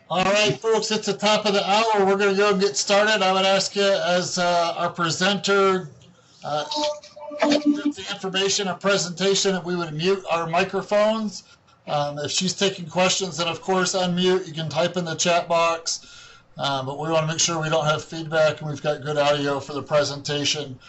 All right, folks, it's the top of the hour. We're going to go get started. I would ask you, as our presenter, the information, our presentation, that we would mute our microphones. If she's taking questions, then of course unmute. You can type in the chat box. But we want to make sure we don't have feedback and we've got good audio for the presentation.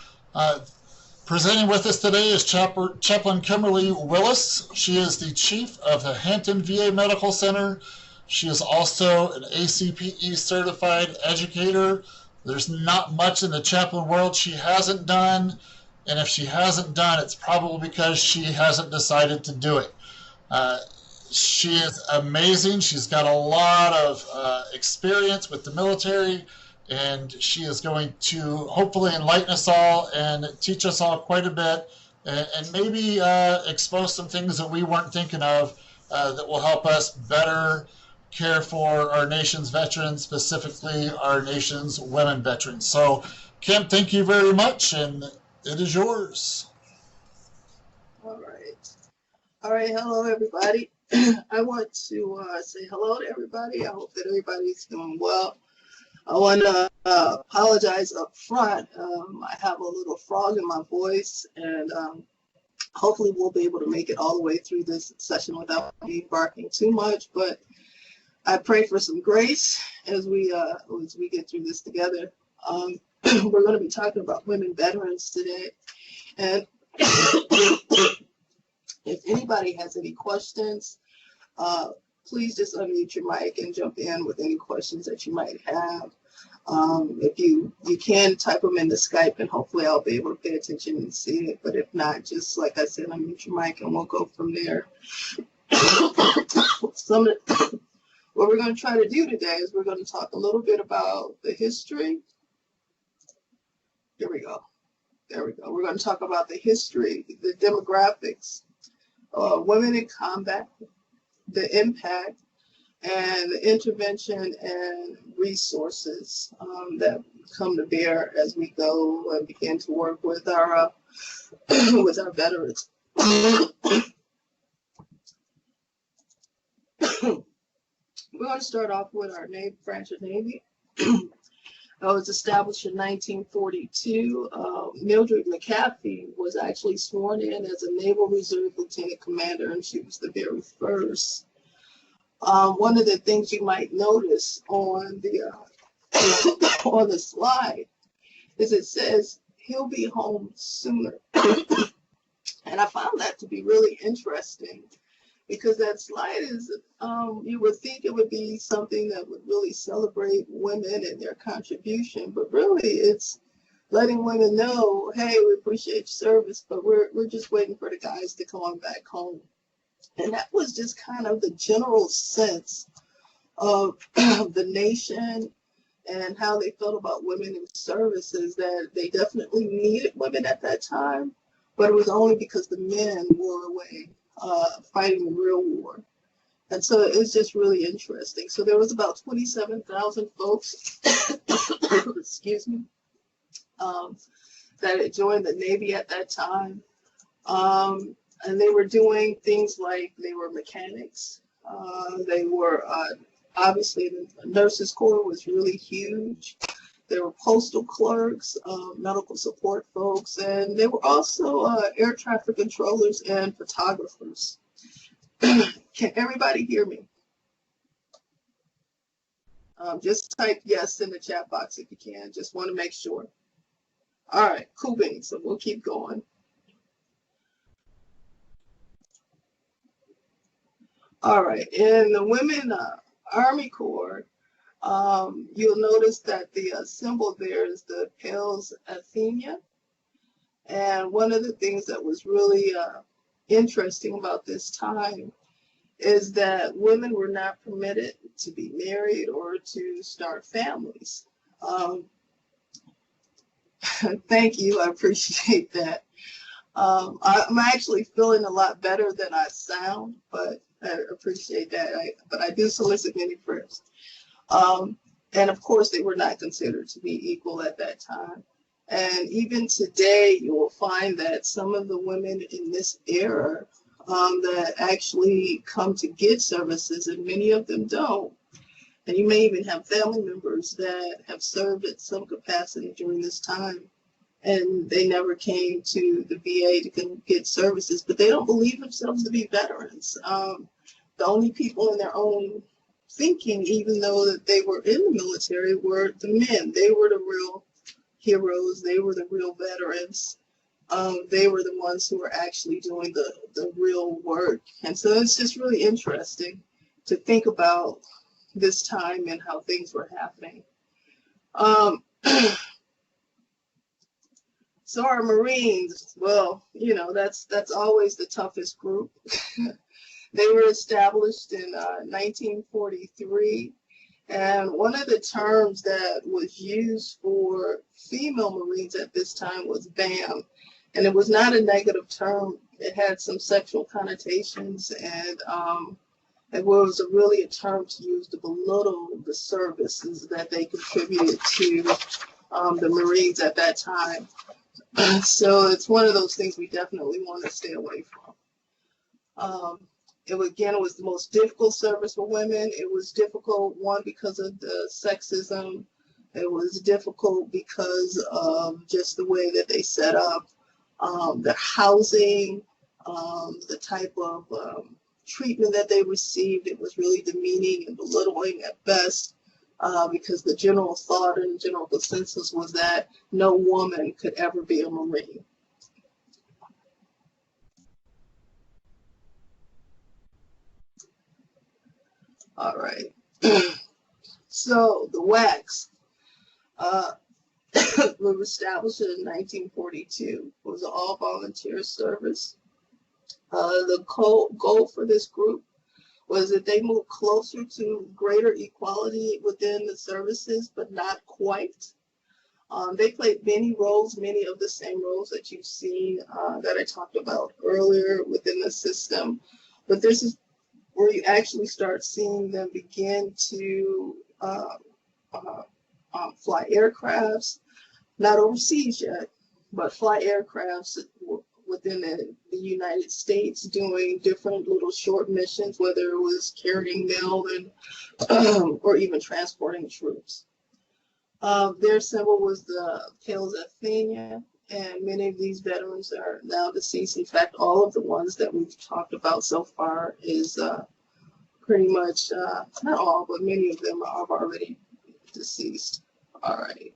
Presenting with us today is Chaplain Kimberly Willis. She is the chief of the Hampton VA Medical Center. She is also an ACPE certified educator. There's not much in the chaplain world she hasn't done, and if she hasn't done, it's probably because she hasn't decided to do it. She is amazing. She's got a lot of experience with the military, and she is going to hopefully enlighten us all and teach us all quite a bit, and maybe expose some things that we weren't thinking of that will help us better care for our nation's veterans, specifically our nation's women veterans. So, Kim, thank you very much, and it is yours. All right. Hello, everybody. I want to say hello to everybody. I hope that everybody's doing well. I want to apologize up front. I have a little frog in my voice, and hopefully we'll be able to make it all the way through this session without me barking too much. But I pray for some grace as we get through this together. We're going to be talking about women veterans today, and if anybody has any questions, please just unmute your mic and jump in with any questions that you might have. If you can type them into Skype, and hopefully I'll be able to pay attention and see it. But if not, just like I said, unmute your mic and we'll go from there. What we're going to try to do today is we're going to talk a little bit about the history. There we go. We're going to talk about the history, the demographics, women in combat, the impact, and the intervention and resources that come to bear as we go and begin to work with our veterans. We're going to start off with our branch of Navy. It was established in 1942. Mildred McAfee was actually sworn in as a Naval Reserve Lieutenant Commander, and she was the very first. One of the things you might notice on the slide is it says he'll be home sooner, and I found that to be really interesting, because that slide is, you would think it would be something that would really celebrate women and their contribution, but really it's letting women know, hey, we appreciate your service, but we're just waiting for the guys to come on back home. And that was just kind of the general sense of the nation and how they felt about women in services, that they definitely needed women at that time, but it was only because the men were away fighting the real war. And so it's just really interesting. So there was about 27,000 folks, excuse me, that had joined the Navy at that time. And they were doing things like they were mechanics. They were, obviously, the nurses' corps was really huge. There were postal clerks, medical support folks, and they were also air traffic controllers and photographers. Can everybody hear me? Just type yes in the chat box if you can. Just want to make sure. All right, cool beans. So we'll keep going. All right, in the Women Army Corps, you'll notice that the symbol there is the Pales Athenia. And one of the things that was really interesting about this time is that women were not permitted to be married or to start families. Thank you, I appreciate that. I'm actually feeling a lot better than I sound, but I appreciate that. But I do solicit many prayers. And of course, they were not considered to be equal at that time. And even today, you will find that some of the women in this era that actually come to get services, and many of them don't. And you may even have family members that have served at some capacity during this time, and they never came to the VA to get services, but they don't believe themselves to be veterans. The only people in their own thinking, even though that they were in the military, were the men. They were the real heroes. They were the real veterans. They were the ones who were actually doing the real work. And so it's just really interesting to think about this time and how things were happening. So our Marines, well, you know, that's always the toughest group. They were established in 1943, and one of the terms that was used for female Marines at this time was BAM, and it was not a negative term. It had some sexual connotations, and it was really a term to use to belittle the services that they contributed to the Marines at that time. So it's one of those things we definitely want to stay away from. It was the most difficult service for women. It was difficult, one, because of the sexism. It was difficult because of just the way that they set up the housing, the type of treatment that they received. It was really demeaning and belittling at best, because the general thought and general consensus was that no woman could ever be a Marine. All right. So the WACs was established in 1942. It was an all-volunteer service. The goal for this group was that they moved closer to greater equality within the services, but not quite. They played many roles, many of the same roles that you've seen that I talked about earlier within the system. But this is where you actually start seeing them begin to fly aircrafts, not overseas yet, but fly aircrafts within the United States, doing different little short missions, whether it was carrying mail and or even transporting troops. Their symbol was the Tails Athenia, and many of these veterans are now deceased. In fact, all of the ones that we've talked about so far is pretty much, not all, but many of them are already deceased. All right.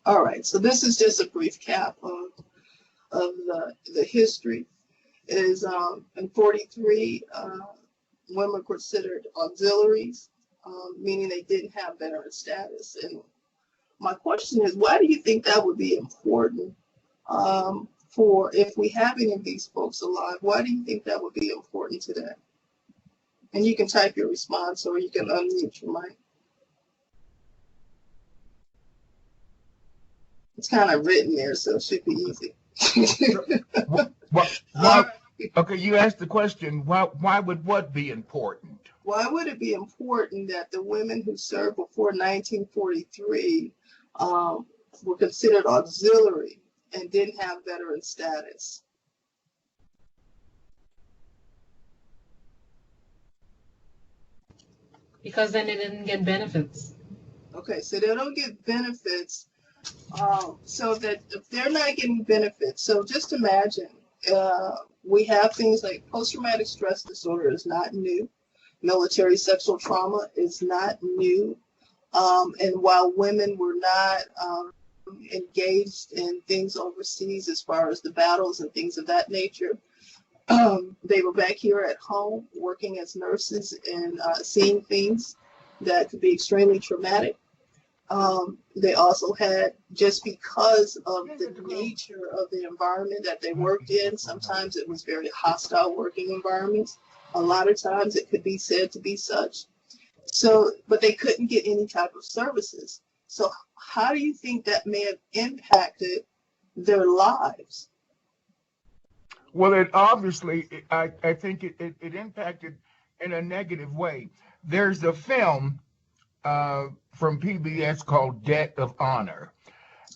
All right, so this is just a brief cap of the history. Is in 43, women were considered auxiliaries, meaning they didn't have veteran status. And my question is, why do you think that would be important for, if we have any of these folks alive, why do you think that would be important today? And you can type your response or you can unmute your mic. It's kind of written there, so it should be easy. Okay, you asked the question, why would what be important? Why would it be important that the women who served before 1943 were considered auxiliary and didn't have veteran status? Because then they didn't get benefits. Okay, so they don't get benefits. So that if they're not getting benefits, so just imagine, we have things like post-traumatic stress disorder is not new. Military sexual trauma is not new. And while women were not engaged in things overseas as far as the battles and things of that nature, they were back here at home working as nurses and seeing things that could be extremely traumatic. They also had, just because of the nature of the environment that they worked in, sometimes it was very hostile working environments. A lot of times it could be said to be such. So, but they couldn't get any type of services. So how do you think that may have impacted their lives? Well, it obviously, I think it impacted in a negative way. There's a film from PBS called Debt of Honor,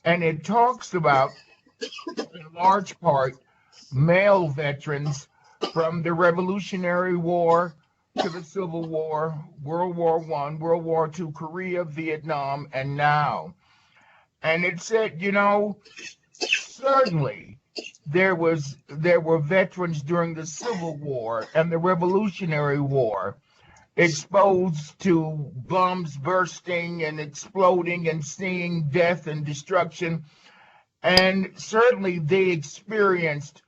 and it talks about, in large part, male veterans from the Revolutionary War to the Civil War, World War I, World War II, Korea, Vietnam, and now. And it said, you know, certainly there were veterans during the Civil War and the Revolutionary War exposed to bombs bursting and exploding and seeing death and destruction. And certainly they experienced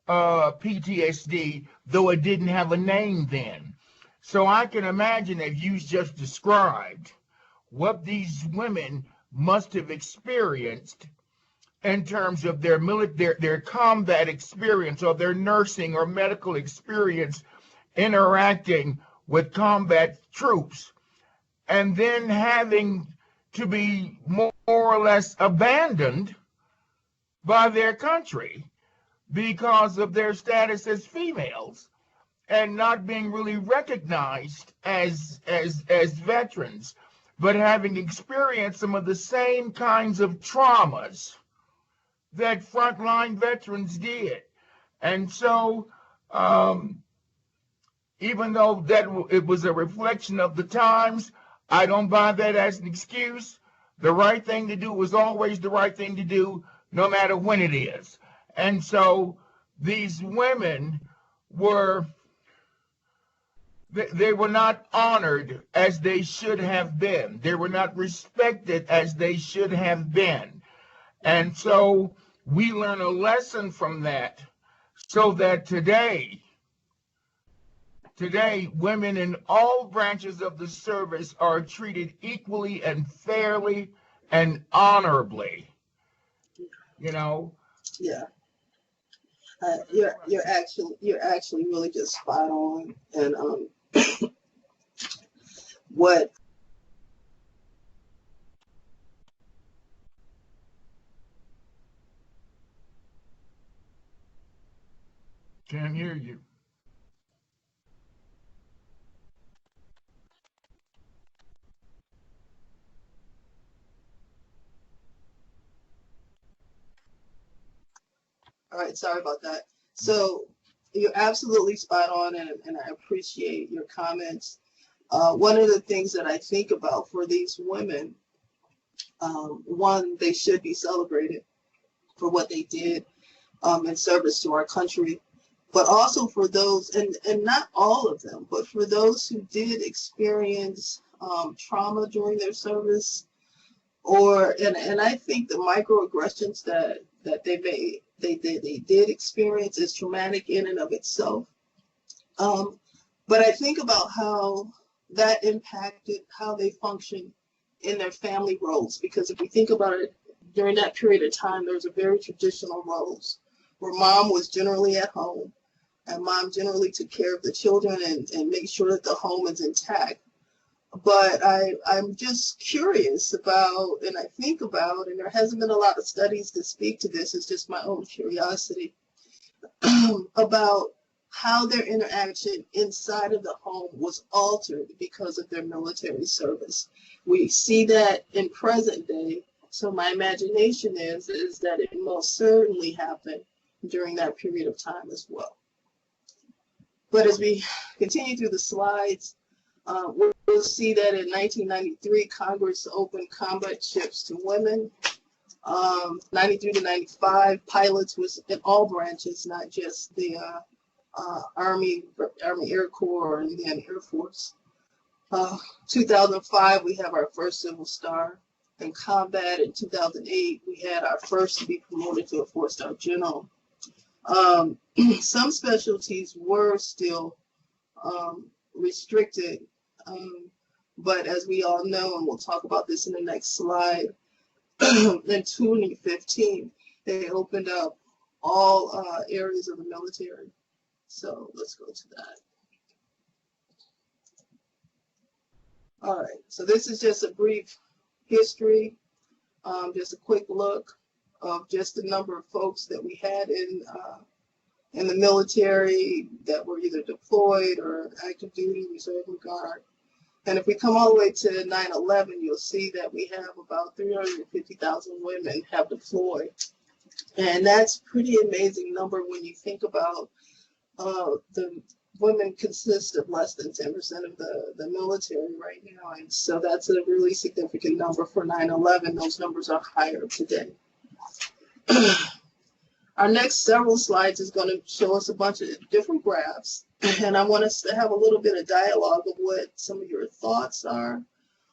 PTSD, though it didn't have a name then. So I can imagine, as you just described, what these women must have experienced in terms of their combat experience or their nursing or medical experience interacting with combat troops, and then having to be more or less abandoned by their country because of their status as females and not being really recognized as veterans, but having experienced some of the same kinds of traumas that frontline veterans did. And so even though it was a reflection of the times, I don't buy that as an excuse. The right thing to do was always the right thing to do, no matter when it is. And so these women were not honored as they should have been. They were not respected as they should have been. And so we learn a lesson from that, so that today, women in all branches of the service are treated equally and fairly and honorably. You know? Yeah. You're actually really just spot on. And what Can't hear you. All right, sorry about that. So you're absolutely spot on, and I appreciate your comments. One of the things that I think about for these women, one, they should be celebrated for what they did in service to our country, but also for those, and not all of them, but for those who did experience trauma during their service, and I think the microaggressions that they did experience is traumatic in and of itself. But I think about how that impacted how they function in their family roles, because if we think about it, during that period of time, there was a very traditional roles where mom was generally at home, and mom generally took care of the children and made sure that the home is intact. But I'm just curious about, and I think about, and there hasn't been a lot of studies to speak to this, it's just my own curiosity, about how their interaction inside of the home was altered because of their military service. We see that in present day, so my imagination is that it most certainly happened during that period of time as well. But as we continue through the slides, we'll see that in 1993, Congress opened combat ships to women. 93 to 95, pilots was in all branches, not just the Army Air Corps and then Air Force. 2005, we have our first Civil Star. In combat, in 2008, we had our first to be promoted to a 4-star general. Some specialties were still restricted, but as we all know, and we'll talk about this in the next slide, in 2015, they opened up all areas of the military. So let's go to that. All right, so this is just a brief history, just a quick look of just the number of folks that we had in the military that were either deployed or active duty, reserve, and guard. And if we come all the way to 9/11, you'll see that we have about 350,000 women have deployed. And that's pretty amazing number when you think about the women consist of less than 10% of the military right now. And so that's a really significant number for 9/11. Those numbers are higher today. Our next several slides is going to show us a bunch of different graphs. And I want us to have a little bit of dialogue of what some of your thoughts are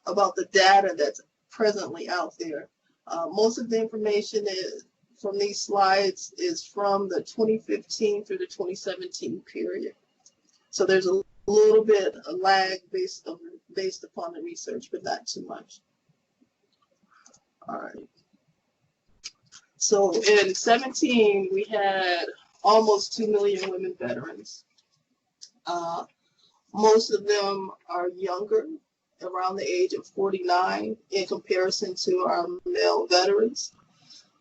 about the data that's presently out there. Most of the information from these slides is from the 2015 through the 2017 period. So there's a little bit of lag based upon the research, but not too much. All right. So in 17, we had almost 2 million women veterans. Most of them are younger, around the age of 49, in comparison to our male veterans.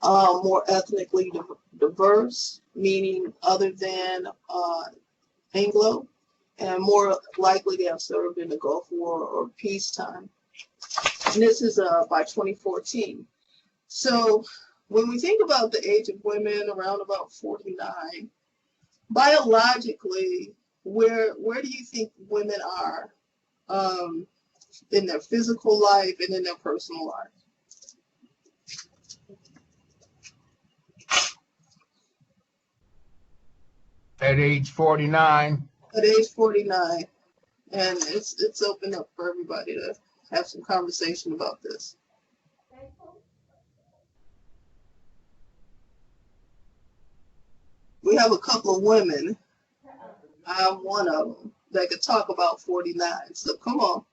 More ethnically diverse, meaning other than Anglo, and more likely to have served in the Gulf War or peacetime. And this is by 2014. So when we think about the age of women around about 49, biologically, where do you think women are in their physical life and in their personal life? At age 49. At age 49, and it's open up for everybody to have some conversation about this. We have a couple of women. I'm one of them that could talk about 49. So come on.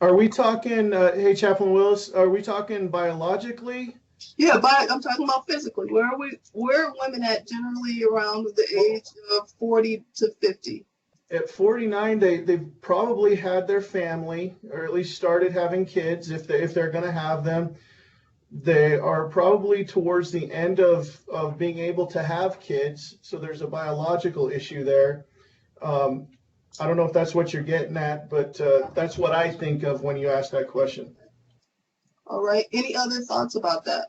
Are we talking, hey, Chaplain Willis, are we talking biologically? Yeah, but I'm talking about physically. Where are women at generally around the age of 40 to 50? At 49, they've probably had their family, or at least started having kids if they're going to have them. They are probably towards the end of being able to have kids, so there's a biological issue there. I don't know if that's what you're getting at, but that's what I think of when you ask that question. All right. Any other thoughts about that?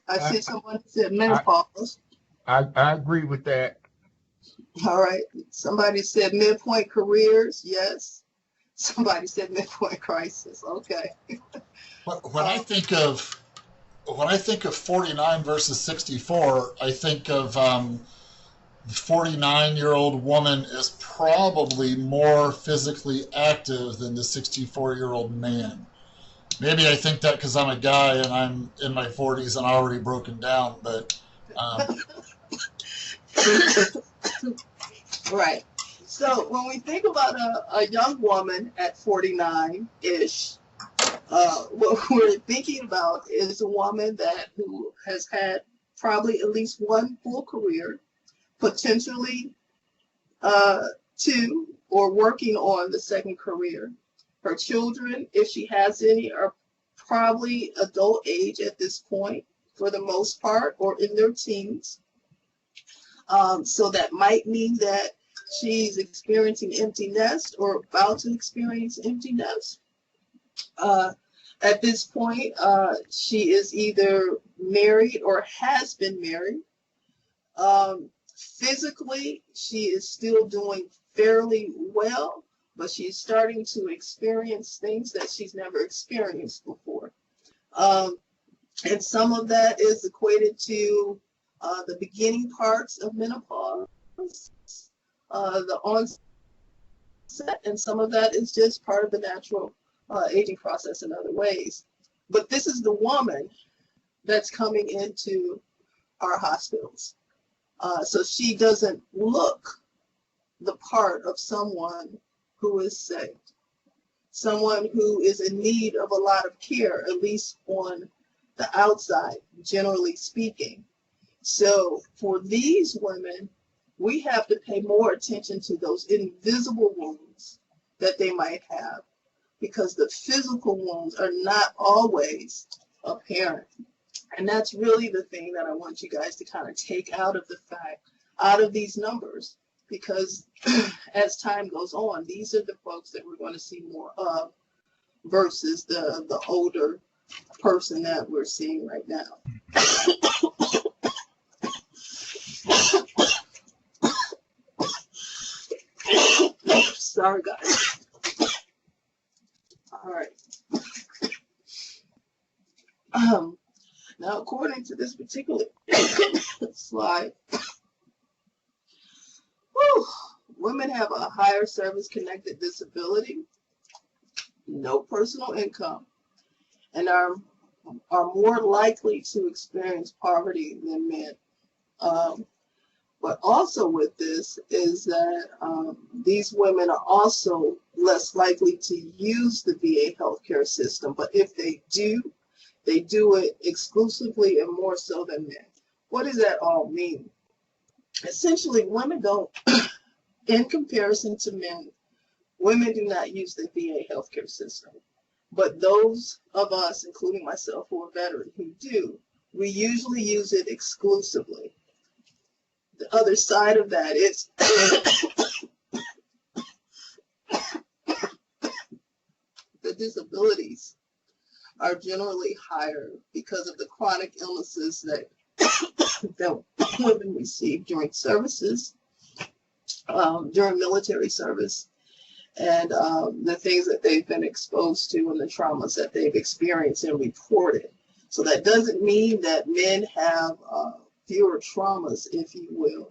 I see someone said menopause. I agree with that. All right. Somebody said midpoint careers. Yes. Somebody said midpoint crisis. Okay. When I think of 49 versus 64, I think of the 49-year-old woman is probably more physically active than the 64-year-old man. Maybe I think that because I'm a guy and I'm in my 40s and already broken down, but right. So when we think about a young woman at 49-ish, what we're thinking about is a woman who has had probably at least one full career, potentially two, or working on the second career. Her children, if she has any, are probably adult age at this point for the most part, or in their teens. So that might mean that she's experiencing empty nest or about to experience empty nest. At this point, she is either married or has been married. Physically, she is still doing fairly well, but she's starting to experience things that she's never experienced before. And some of that is equated to the beginning parts of menopause, the onset, and some of that is just part of the natural aging process in other ways. But this is the woman that's coming into our hospitals. So she doesn't look the part of someone who is sick, someone who is in need of a lot of care, at least on the outside, generally speaking. So for these women, we have to pay more attention to those invisible wounds that they might have, because the physical wounds are not always apparent. And that's really the thing that I want you guys to kind of take out of these numbers, because as time goes on, these are the folks that we're going to see more of versus the older person that we're seeing right now. Sorry, guys. All right. Now, according to this particular slide, women have a higher service-connected disability, no personal income, and are more likely to experience poverty than men. But also with this is that these women are also less likely to use the VA healthcare system. But if they do it exclusively and more so than men. What does that all mean? Essentially, women don't, in comparison to men, women do not use the VA healthcare system. But those of us, including myself, who are veterans, who do, we usually use it exclusively. The other side of that is the disabilities are generally higher because of the chronic illnesses that that women receive during services, during military service, and the things that they've been exposed to and the traumas that they've experienced and reported. So that doesn't mean that men have fewer traumas, if you will.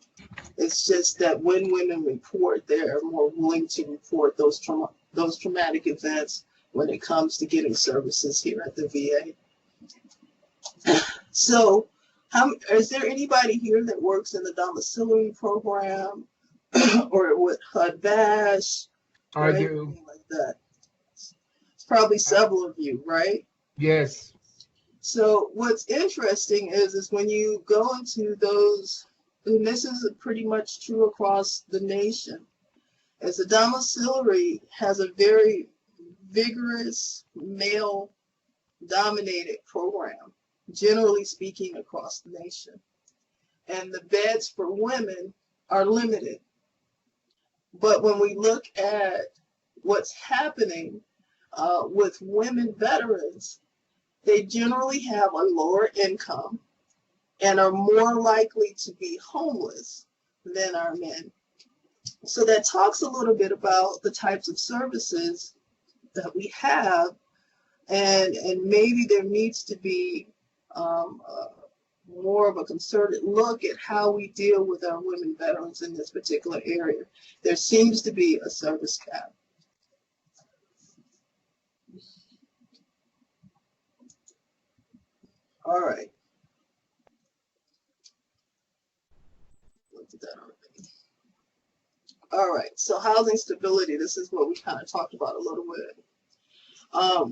It's just that when women report, they're more willing to report those traumatic events when it comes to getting services here at the VA. So, is there anybody here that works in the domiciliary program or with HUD-VASH or anything like that? It's probably several of you, right? Yes. So what's interesting is when you go into those, and this is pretty much true across the nation, as a domiciliary has a very vigorous male-dominated program, generally speaking, across the nation. And the beds for women are limited. But when we look at what's happening with women veterans, they generally have a lower income and are more likely to be homeless than our men. So that talks a little bit about the types of services that we have, and maybe there needs to be more of a concerted look at how we deal with our women veterans in this particular area. There seems to be a service gap. All right. Looked at that already. All right. So housing stability. This is what we kind of talked about a little bit.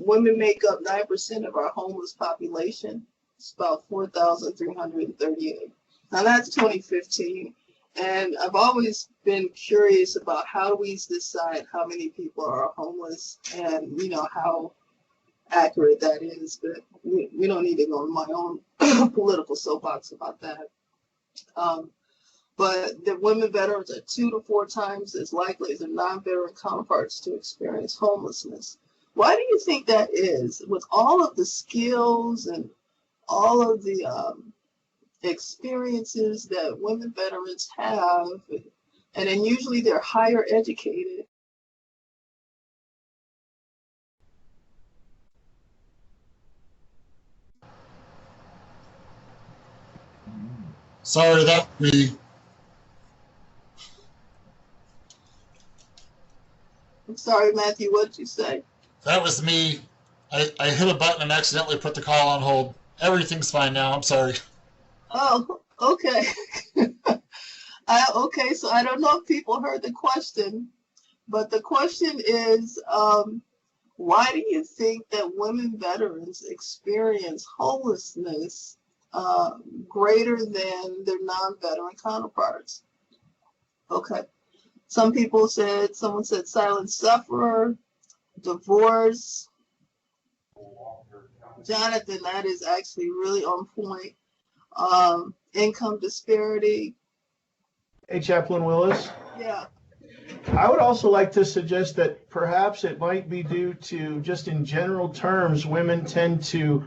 Women make up 9% of our homeless population. It's about 4,338. Now that's 2015. And I've always been curious about how we decide how many people are homeless and, you know, how accurate that is, but we don't need to go on my own political soapbox about that. But the women veterans are 2 to 4 times as likely as their non-veteran counterparts to experience homelessness. Why do you think that is? With all of the skills and all of the experiences that women veterans have, and then usually they're higher educated. Sorry, that was me. I'm sorry, Matthew, what did you say? That was me. I hit a button and accidentally put the call on hold. Everything's fine now. I'm sorry. Oh, okay. Okay, so I don't know if people heard the question, but the question is, why do you think that women veterans experience homelessness greater than their non-veteran counterparts? Okay. Someone said silent sufferer, divorce. Jonathan, that is actually really on point. Income disparity. Hey, Chaplain Willis. Yeah. I would also like to suggest that perhaps it might be due to, just in general terms, women tend to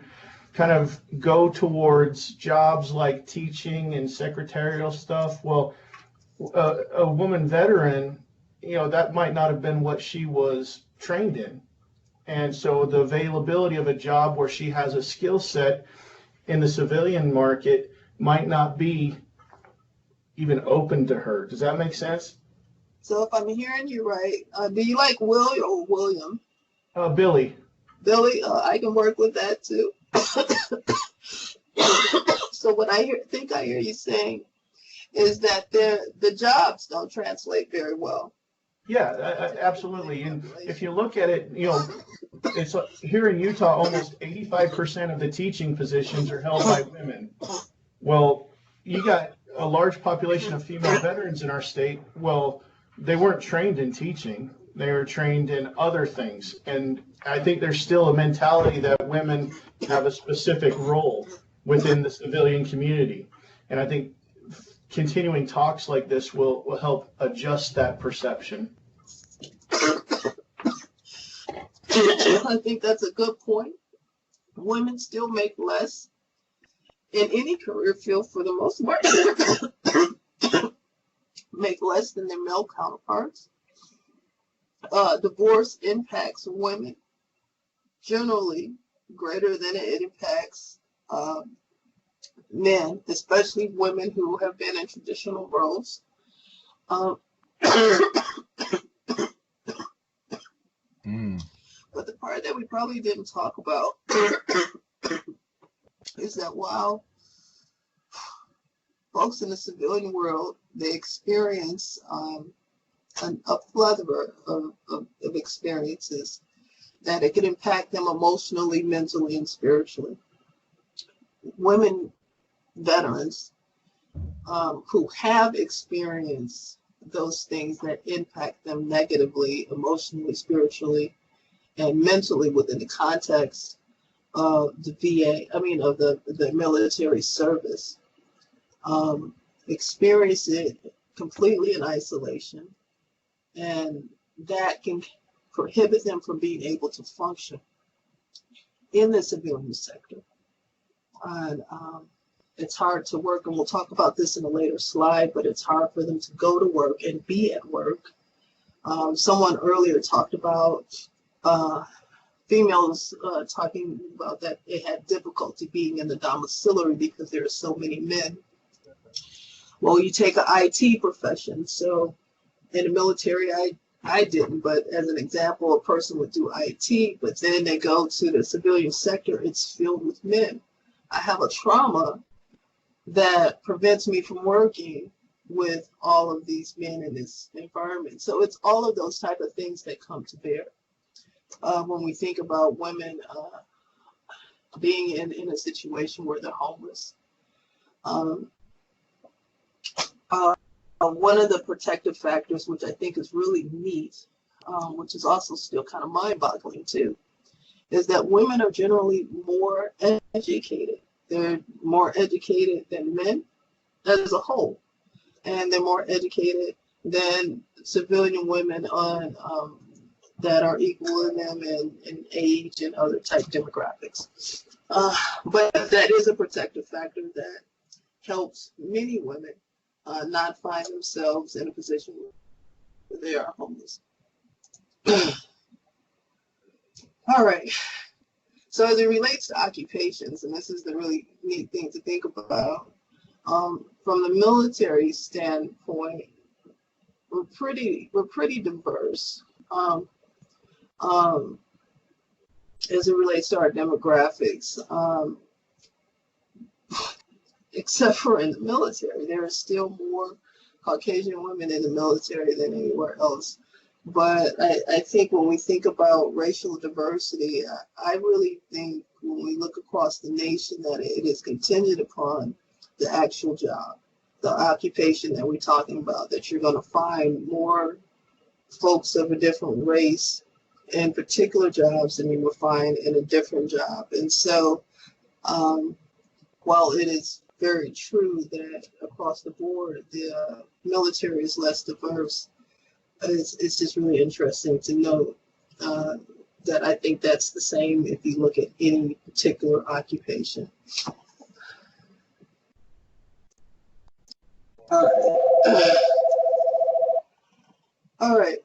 kind of go towards jobs like teaching and secretarial stuff. Well, a woman veteran, that might not have been what she was trained in. And so the availability of a job where she has a skill set in the civilian market might not be even open to her. Does that make sense? So if I'm hearing you right, do you like Will or William? Billy. Billy, I can work with that too. So what I think I hear you saying is that the jobs don't translate very well. Yeah, absolutely. And if you look at it, it's here in Utah, almost 85% of the teaching positions are held by women. Well, you got a large population of female veterans in our state. Well, they weren't trained in teaching. They were trained in other things. And I think there's still a mentality that women have a specific role within the civilian community. And I think continuing talks like this will help adjust that perception. I think that's a good point. Women still make less in any career field for the most part. Make less than their male counterparts. Divorce impacts women generally greater than it impacts men, especially women who have been in traditional roles. But the part that we probably didn't talk about is that while folks in the civilian world, they experience a plethora of experiences that it can impact them emotionally, mentally, and spiritually. Women veterans who have experienced those things that impact them negatively, emotionally, spiritually, and mentally within the context of the of the military service, experience it completely in isolation, and that can prohibit them from being able to function in the civilian sector. And it's hard to work, and we'll talk about this in a later slide, but it's hard for them to go to work and be at work. Someone earlier talked about females talking about that they had difficulty being in the domiciliary because there are so many men. Well, you take an IT profession. So in the military, I didn't, but as an example, a person would do IT, but then they go to the civilian sector, it's filled with men. I have a trauma that prevents me from working with all of these men in this environment. So it's all of those type of things that come to bear when we think about women being in a situation where they're homeless. One of the protective factors, which I think is really neat, which is also still kind of mind-boggling too, is that women are generally more educated. They're more educated than men as a whole, and they're more educated than civilian women on that are equal in them in age and other type demographics. But that is a protective factor that helps many women not find themselves in a position where they are homeless. All right. So as it relates to occupations, and this is the really neat thing to think about, from the military standpoint, we're pretty diverse. As it relates to our demographics, except for in the military, there are still more Caucasian women in the military than anywhere else. But I think when we think about racial diversity, I really think when we look across the nation that it is contingent upon the actual job, the occupation that we're talking about, that you're going to find more folks of a different race in particular jobs than you would find in a different job. And so while it is very true that across the board the military is less diverse, it's just really interesting to know that I think that's the same if you look at any particular occupation. All right.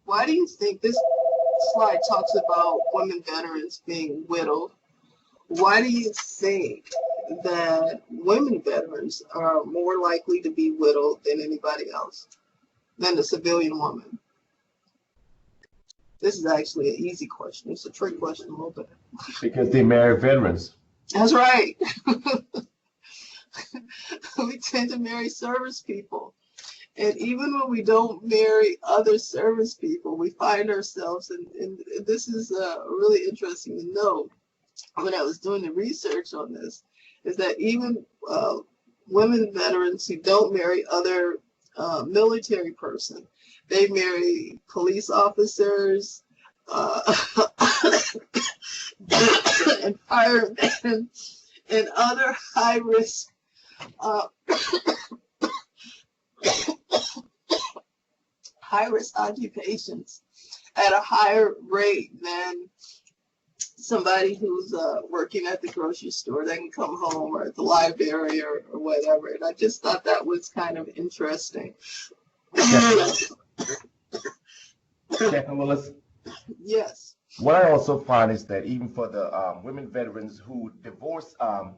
Why do you think this slide talks about women veterans being widowed? Why do you think that women veterans are more likely to be widowed than anybody else, than the civilian woman? This is actually an easy question. It's a trick question a little bit. Because they marry veterans. That's right. We tend to marry service people. And even when we don't marry other service people, we find ourselves, and this is really interesting to know when I was doing the research on this, is that even women veterans who don't marry other military person, they marry police officers and firemen and other high-risk high-risk occupations at a higher rate than somebody who's working at the grocery store. They can come home, or at the library, or whatever. And I just thought that was kind of interesting. Willis. Yes. What I also find is that even for the women veterans who divorce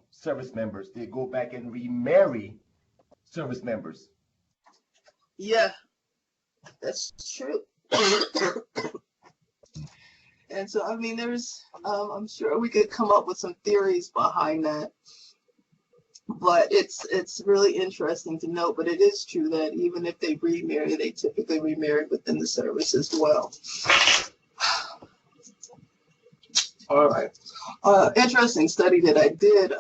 service members, they go back and remarry service members. Yeah, that's true. And so, I mean, there's, I'm sure we could come up with some theories behind that, but it's really interesting to note. But it is true that even if they remarry, they typically remarry within the service as well. All right. Interesting study that I did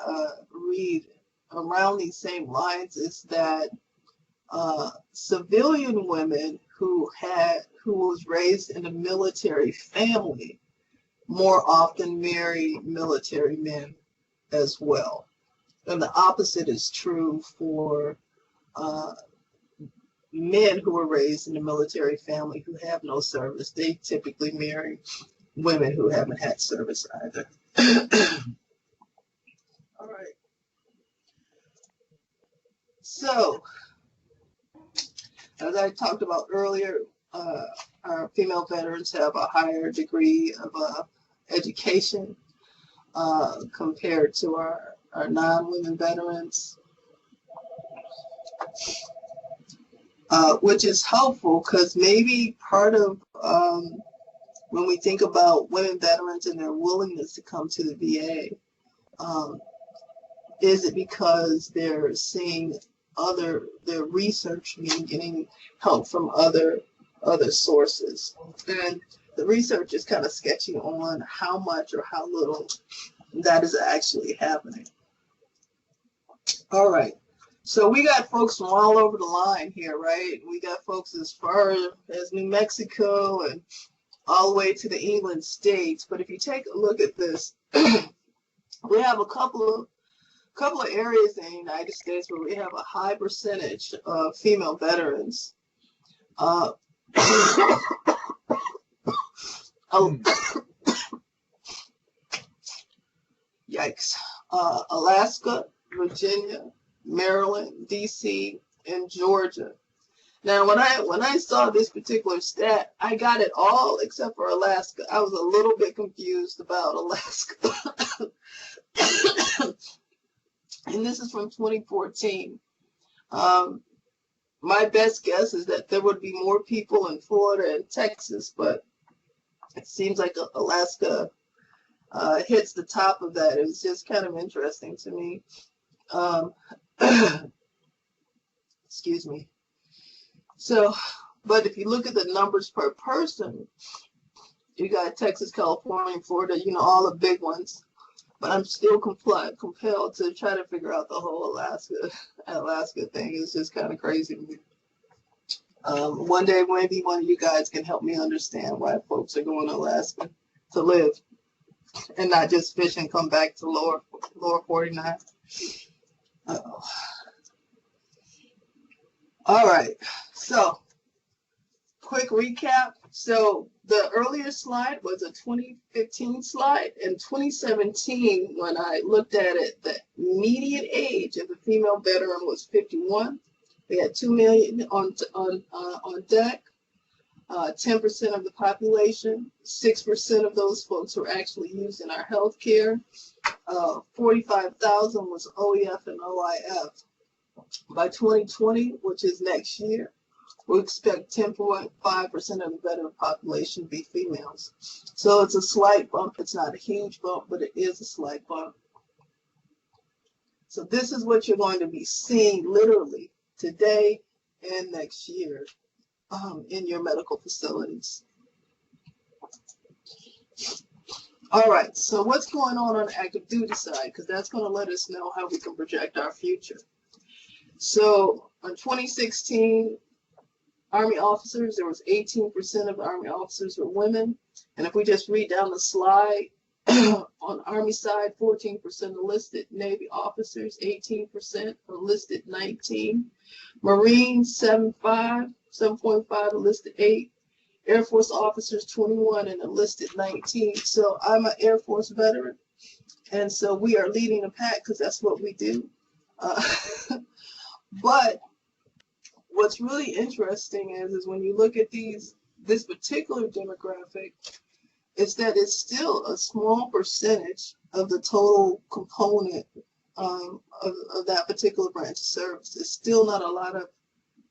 read around these same lines is that civilian women who was raised in a military family more often marry military men as well. And the opposite is true for men who were raised in a military family who have no service. They typically marry women who haven't had service either. All right. So, as I talked about earlier, our female veterans have a higher degree of education compared to our non-women veterans, which is helpful because maybe part of when we think about women veterans and their willingness to come to the VA, is it because they're seeing their research, meaning getting help from other sources? And the research is kind of sketchy on how much or how little that is actually happening. All right. So we got folks from all over the line here, right? We got folks as far as New Mexico and all the way to the England states. But if you take a look at this, we have a couple of areas in the United States where we have a high percentage of female veterans. Yikes. Alaska, Virginia, Maryland, DC, and Georgia. Now, when I saw this particular stat, I got it all except for Alaska. I was a little bit confused about Alaska. And this is from 2014. My best guess is that there would be more people in Florida and Texas, but it seems like Alaska hits the top of that. It was just kind of interesting to me. Excuse me. So, but if you look at the numbers per person, you got Texas, California, Florida, all the big ones. But I'm still compelled to try to figure out the whole Alaska thing. It's just kind of crazy to me. One day, maybe one of you guys can help me understand why folks are going to Alaska to live and not just fish and come back to lower 49. Uh-oh. All right. So quick recap. So the earlier slide was a 2015 slide. In 2017, when I looked at it, the median age of the female veteran was 51. We had 2 million on deck. 10% of the population, 6% of those folks were actually used in our healthcare. 45,000 was OEF and OIF. By 2020, which is next year, we expect 10.5% of the veteran population to be females. So it's a slight bump. It's not a huge bump, but it is a slight bump. So this is what you're going to be seeing literally today and next year in your medical facilities. All right, so what's going on the active duty side? Because that's going to let us know how we can project our future. So in 2016, Army officers, there was 18% of Army officers were women. And if we just read down the slide, on Army side, 14% enlisted. Navy officers, 18%, enlisted 19. Marines, 7.5, enlisted 8. Air Force officers, 21, and enlisted 19. So I'm an Air Force veteran, and so we are leading the pack because that's what we do. But what's really interesting is when you look at this particular demographic, is that it's still a small percentage of the total component of that particular branch of service. It's still not a lot of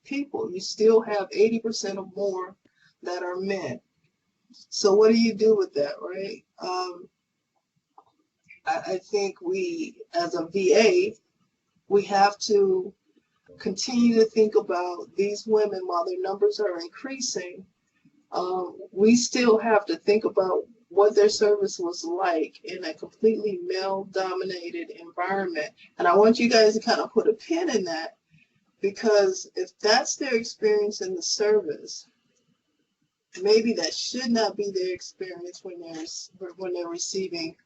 people. You still have 80% or more that are men. So what do you do with that, right? I think we, as a VA, we have to continue to think about these women while their numbers are increasing. We still have to think about what their service was like in a completely male-dominated environment. And I want you guys to kind of put a pin in that, because if that's their experience in the service, maybe that should not be their experience when they're receiving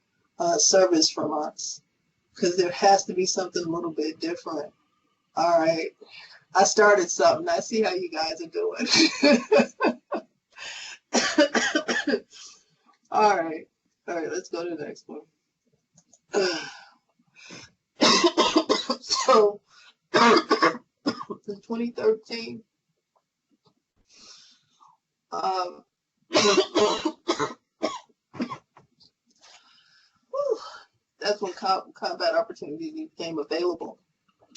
service from us, because there has to be something a little bit different. All right, I started something. I see how you guys are doing. All right, let's go to the next one. So in 2013, that's when combat opportunities became available.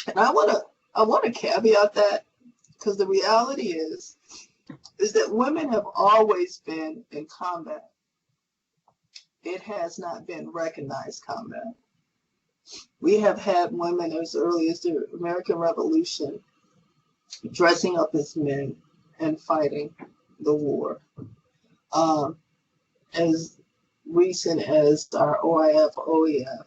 And I want to caveat that, because the reality is that women have always been in combat. It has not been recognized combat. We have had women as early as the American Revolution dressing up as men and fighting the war. As recent as our OIF, OEF,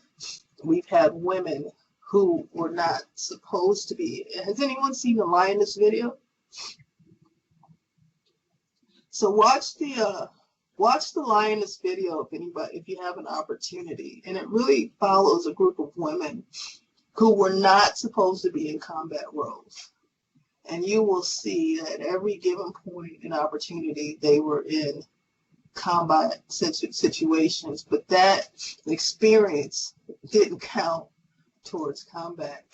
we've had women who were not supposed to be. Has anyone seen the Lioness video? So watch the Lioness video if you have an opportunity. And it really follows a group of women who were not supposed to be in combat roles. And you will see that at every given point in opportunity, they were in combat situations, but that experience didn't count towards combat.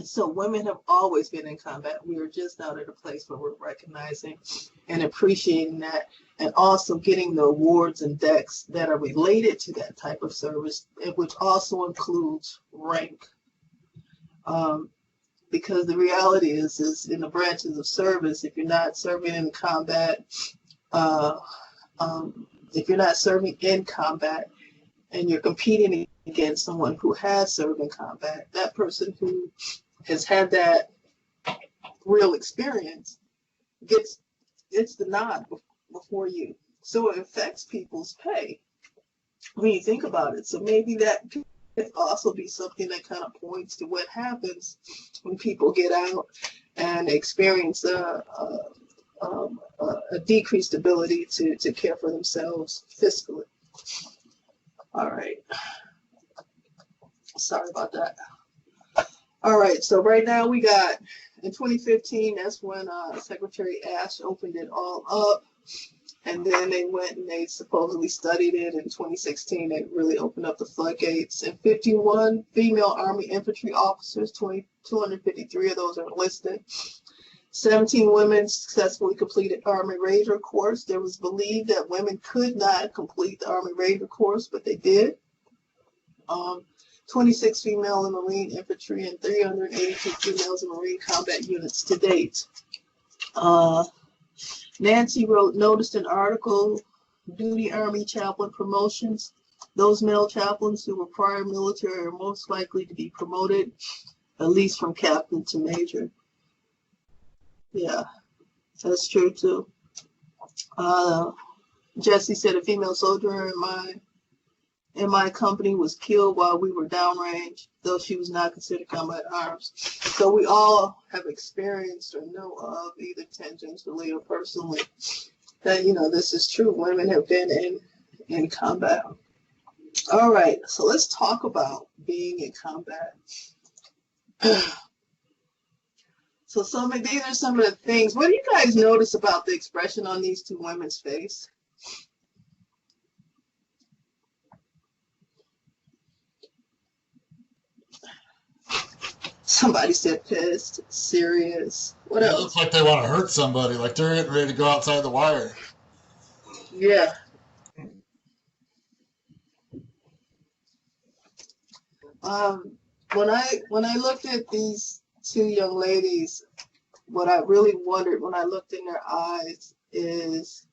So women have always been in combat. We are just not at a place where we're recognizing and appreciating that, and also getting the awards and decks that are related to that type of service, which also includes rank. Because the reality is in the branches of service, if you're not serving in combat, if you're not serving in combat and you're competing against someone who has served in combat, that person who has had that real experience gets the nod before you. So it affects people's pay when you think about it. So maybe that could also be something that kind of points to what happens when people get out and experience a decreased ability to care for themselves fiscally. All right. Sorry about that. All right, so right now we got in 2015, that's when Secretary Ash opened it all up. And then they went and they supposedly studied it in 2016. They really opened up the floodgates. And 51 female Army infantry officers, 253 of those are enlisted. 17 women successfully completed Army Ranger course. There was believed that women could not complete the Army Ranger course, but they did. 26 female in Marine infantry and 382 females in Marine combat units to date. Nancy noticed an article, Duty Army Chaplain Promotions. Those male chaplains who were prior military are most likely to be promoted, at least from captain to major. Yeah, that's true too. Jesse said a female soldier in my company was killed while we were downrange, though she was not considered combat arms. So we all have experienced or know of, either tangentially or personally, that, you know, this is true. Women have been in combat. All right, so let's talk about being in combat. So these are some of the things. What do you guys notice about the expression on these two women's face? Somebody said pissed, serious. What else? It looks like they want to hurt somebody, like they're getting ready to go outside the wire. Yeah. When I looked at these two young ladies, what I really wondered when I looked in their eyes is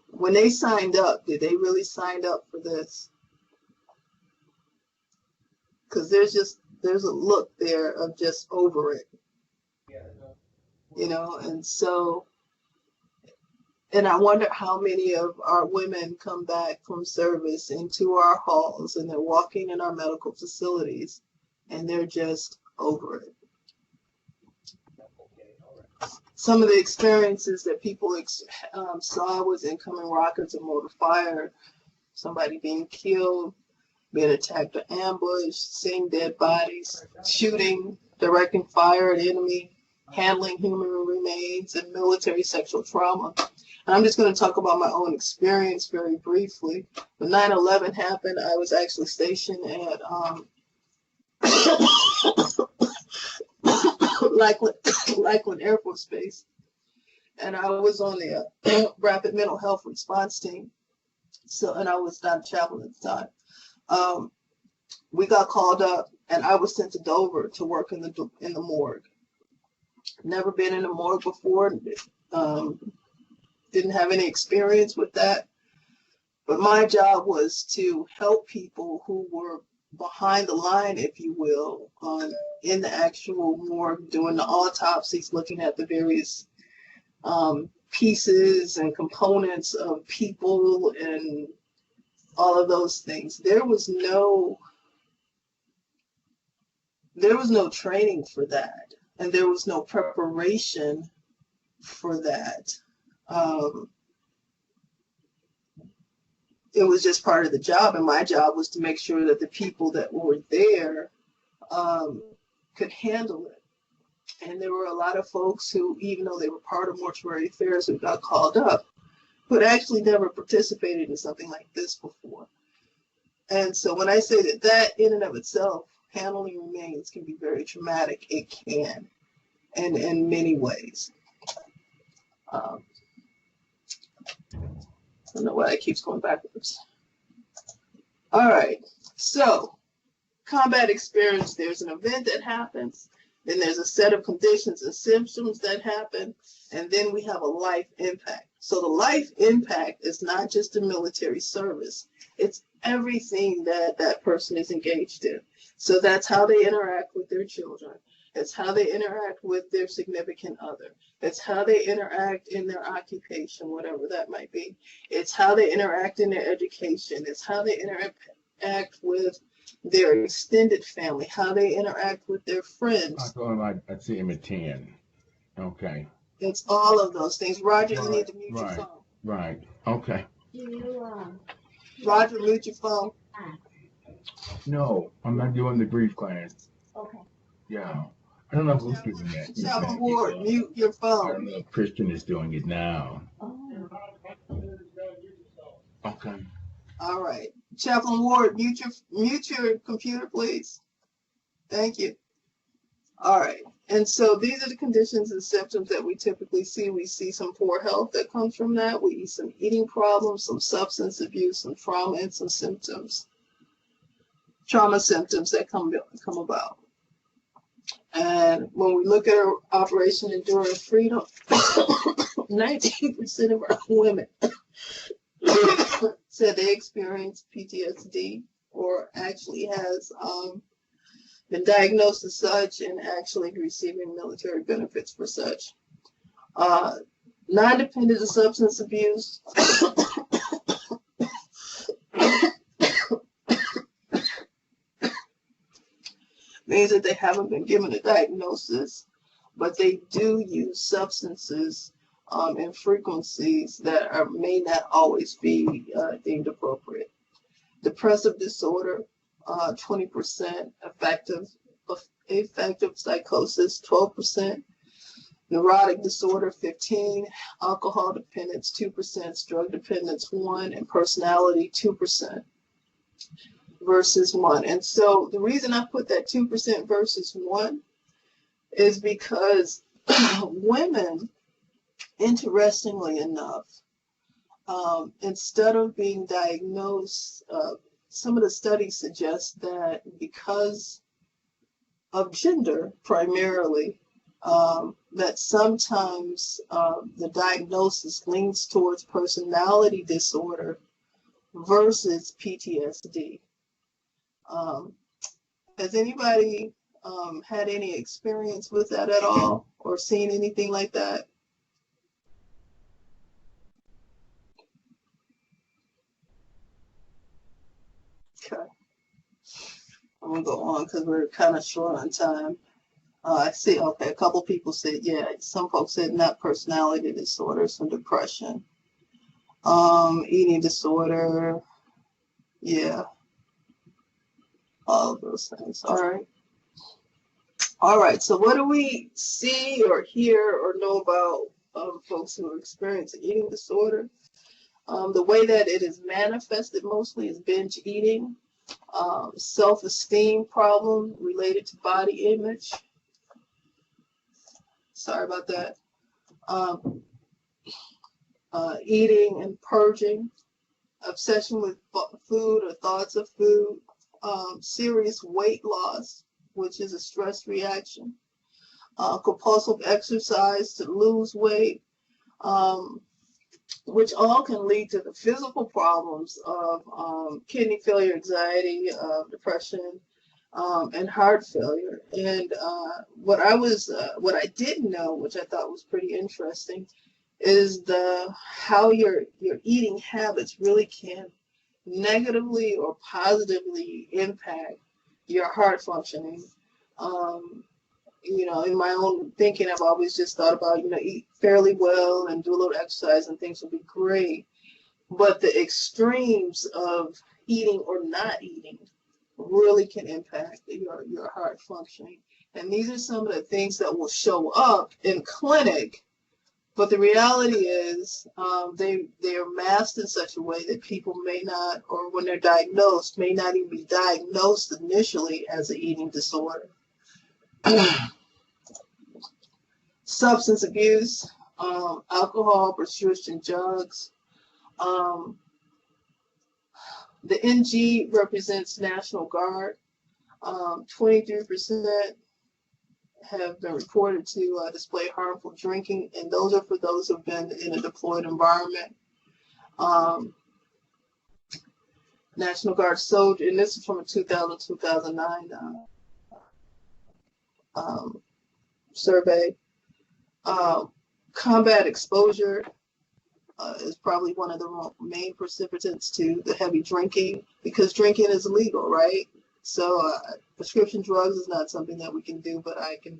when they signed up, did they really sign up for this? Because there's a look there of just over it, you know. And so, and I wonder how many of our women come back from service into our halls and they're walking in our medical facilities and they're just over it. Some of the experiences that people saw was incoming rockets and mortar fire, somebody being killed, being attacked or ambushed, seeing dead bodies, shooting, directing fire at enemy, handling human remains, and military sexual trauma. And I'm just going to talk about my own experience very briefly. When 9/11 happened, I was actually stationed at Lakeland Air Force Base, and I was on the rapid mental health response team. So, and I was not a chaplain at the time. We got called up, and I was sent to Dover to work in the morgue. Never been in a morgue before. Didn't have any experience with that. But my job was to help people who were behind the line, if you will, in the actual morgue, doing the autopsies, looking at the various pieces and components of people and all of those things. There was no training for that, and there was no preparation for that. It was just part of the job, and my job was to make sure that the people that were there could handle it. And there were a lot of folks who, even though they were part of mortuary affairs, who got called up, but actually never participated in something like this before. And so when I say that in and of itself, handling remains can be very traumatic, it can, and in many ways. I don't know why it keeps going backwards. All right, so combat experience, there's an event that happens, then there's a set of conditions and symptoms that happen, and then we have a life impact. So the life impact is not just a military service, it's everything that that person is engaged in. So that's how they interact with their children. It's how they interact with their significant other. It's how they interact in their occupation, whatever that might be. It's how they interact in their education. It's how they interact with their extended family, how they interact with their friends. I see him at 10. Okay. It's all of those things. Roger, you need to mute your phone. Right. Okay. Roger, mute your phone. No, I'm not doing the grief class. Okay. Yeah. I don't know who's doing that. Chaplain Ward, mute your I phone. don't know if Christian is doing it now. Okay. All right. Chaplain Ward, mute your computer, please. Thank you. All right. And so these are the conditions and symptoms that we typically see. We see some poor health that comes from that. We see some eating problems, some substance abuse, some trauma, and some symptoms. Trauma symptoms that come about. And when we look at our Operation Enduring Freedom, 19% of our women said they experienced PTSD or actually has been diagnosed as such and actually receiving military benefits for such. Non-dependent of substance abuse. Means that they haven't been given a diagnosis, but they do use substances in frequencies that may not always be deemed appropriate. Depressive disorder, 20%. Affective psychosis, 12%. Neurotic disorder, 15%. Alcohol dependence, 2%. Drug dependence, 1%. And personality, 2%. Versus 1. And so the reason I put that 2% versus 1 is because women, interestingly enough, instead of being diagnosed, some of the studies suggest that because of gender primarily, that sometimes the diagnosis leans towards personality disorder versus PTSD. Has anybody had any experience with that at all or seen anything like that? Okay. I'm going to go on because we're kind of short on time. I see, okay, a couple people said, yeah, some folks said not personality disorder, some depression. Eating disorder, yeah. All of those things. All right. So what do we see or hear or know about folks who are experiencing eating disorder? The way that it is manifested mostly is binge eating, self-esteem problem related to body image. Sorry about that. Eating and purging, obsession with food or thoughts of food. Serious weight loss, which is a stress reaction, compulsive exercise to lose weight, which all can lead to the physical problems of kidney failure, anxiety, depression, and heart failure. And what I didn't know, which I thought was pretty interesting, is how your eating habits really can negatively or positively impact your heart functioning. In my own thinking, I've always just thought about, eat fairly well and do a little exercise and things will be great. But the extremes of eating or not eating really can impact your heart functioning. And these are some of the things that will show up in clinic. But the reality is they are masked in such a way that people may not, or when they're diagnosed, may not even be diagnosed initially as an eating disorder. Substance abuse, alcohol, prescription drugs. The NG represents National Guard. 23% have been reported to display harmful drinking, and those are for those who have been in a deployed environment. National Guard soldier, and this is from a 2000-2009 survey. Combat exposure is probably one of the main precipitants to the heavy drinking, because drinking is illegal, right? So prescription drugs is not something that we can do, but I can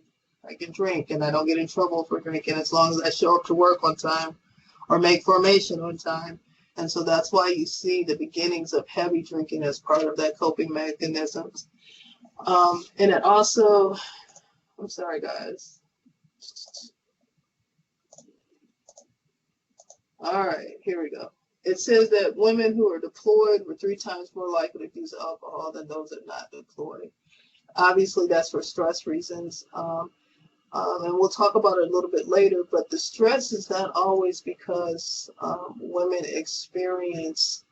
drink, and I don't get in trouble for drinking as long as I show up to work on time or make formation on time. And so that's why you see the beginnings of heavy drinking as part of that coping mechanisms. And it also, I'm sorry, guys. All right, here we go. It says that women who are deployed were 3 times more likely to use alcohol than those that are not deployed. Obviously, that's for stress reasons. And we'll talk about it a little bit later, but the stress is not always because women experience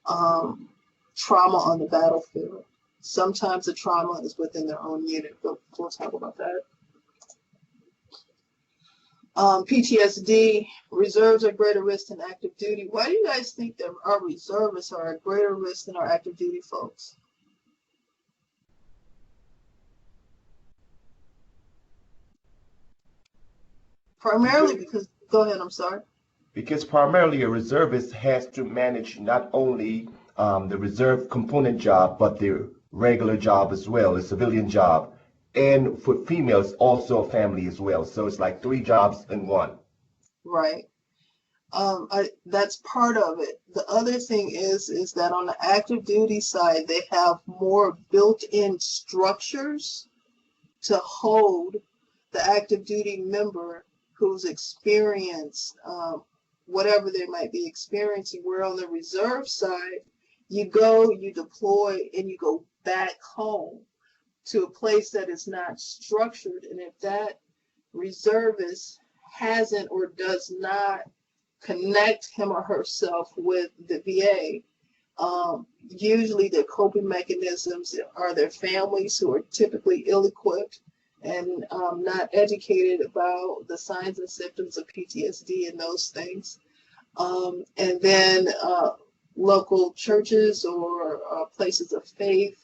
trauma on the battlefield. Sometimes the trauma is within their own unit, but we'll talk about that. PTSD, reserves are greater risk than active duty. Why do you guys think that our reservists are at greater risk than our active duty folks? Primarily because, go ahead, I'm sorry. Because primarily a reservist has to manage not only the reserve component job, but the regular job as well, the civilian job. And for females, also a family as well. So it's like 3 jobs in one. Right. That's part of it. The other thing is that on the active duty side, they have more built-in structures to hold the active duty member who's experienced whatever they might be experiencing. Where on the reserve side, you go, you deploy, and you go back home to a place that is not structured. And if that reservist hasn't or does not connect him or herself with the VA, usually their coping mechanisms are their families who are typically ill-equipped and not educated about the signs and symptoms of PTSD and those things. And then local churches or places of faith,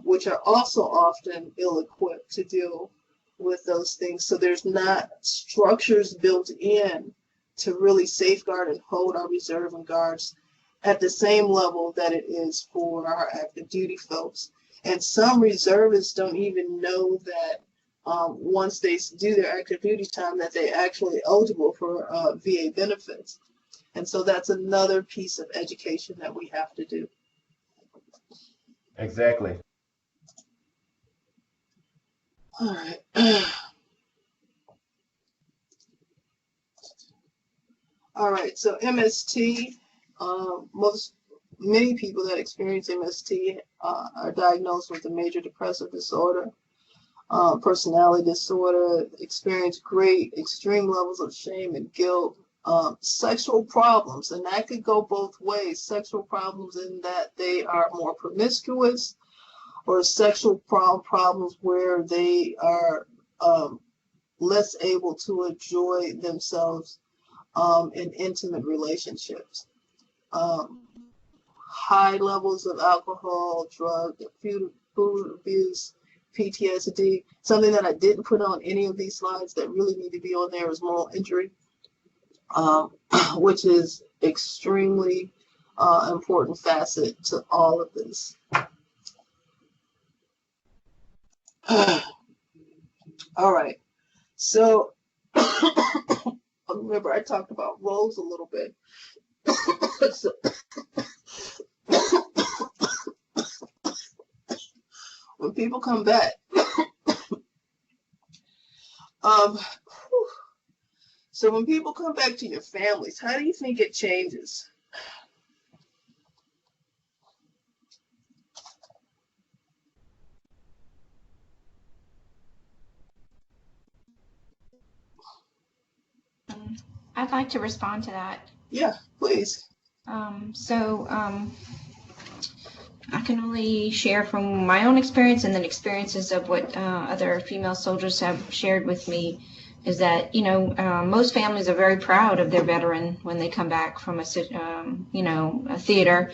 which are also often ill-equipped to deal with those things. So there's not structures built in to really safeguard and hold our reserve and guards at the same level that it is for our active duty folks. And some reservists don't even know that once they do their active duty time that they're actually eligible for VA benefits. And so that's another piece of education that we have to do. Exactly. All right. All right, so MST, many people that experience MST are diagnosed with a major depressive disorder, personality disorder, experience great extreme levels of shame and guilt, sexual problems, and that could go both ways. Sexual problems in that they are more promiscuous, or sexual problems where they are less able to enjoy themselves in intimate relationships. High levels of alcohol, drug, food abuse, PTSD. Something that I didn't put on any of these slides that really need to be on there is moral injury, which is extremely important facet to all of this. All right, so remember I talked about roles a little bit. So, when people come back, so when people come back to your families, how do you think it changes? I'd like to respond to that. Yeah, please. I can only share from my own experience and then experiences of what other female soldiers have shared with me, is that, most families are very proud of their veteran when they come back from a theater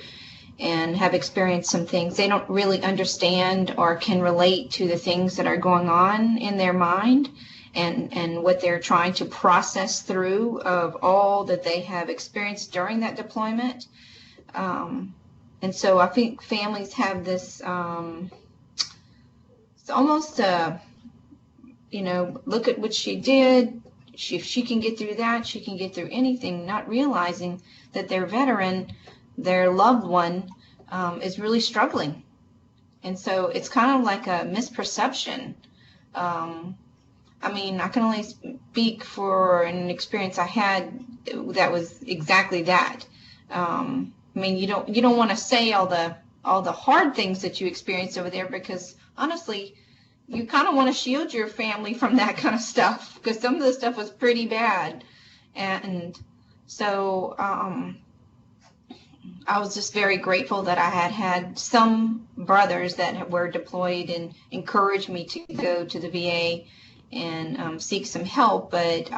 and have experienced some things. They don't really understand or can relate to the things that are going on in their mind and what they're trying to process through of all that they have experienced during that deployment. And so I think families have this, it's almost, look at what she did. If she can get through that, she can get through anything, not realizing that their veteran, their loved one, is really struggling. And so it's kind of like a misperception I mean, I can only speak for an experience I had that was exactly that. I mean, you don't want to say all the hard things that you experienced over there, because honestly, you kind of want to shield your family from that kind of stuff, because some of the stuff was pretty bad. And so I was just very grateful that I had some brothers that were deployed and encouraged me to go to the VA and seek some help. But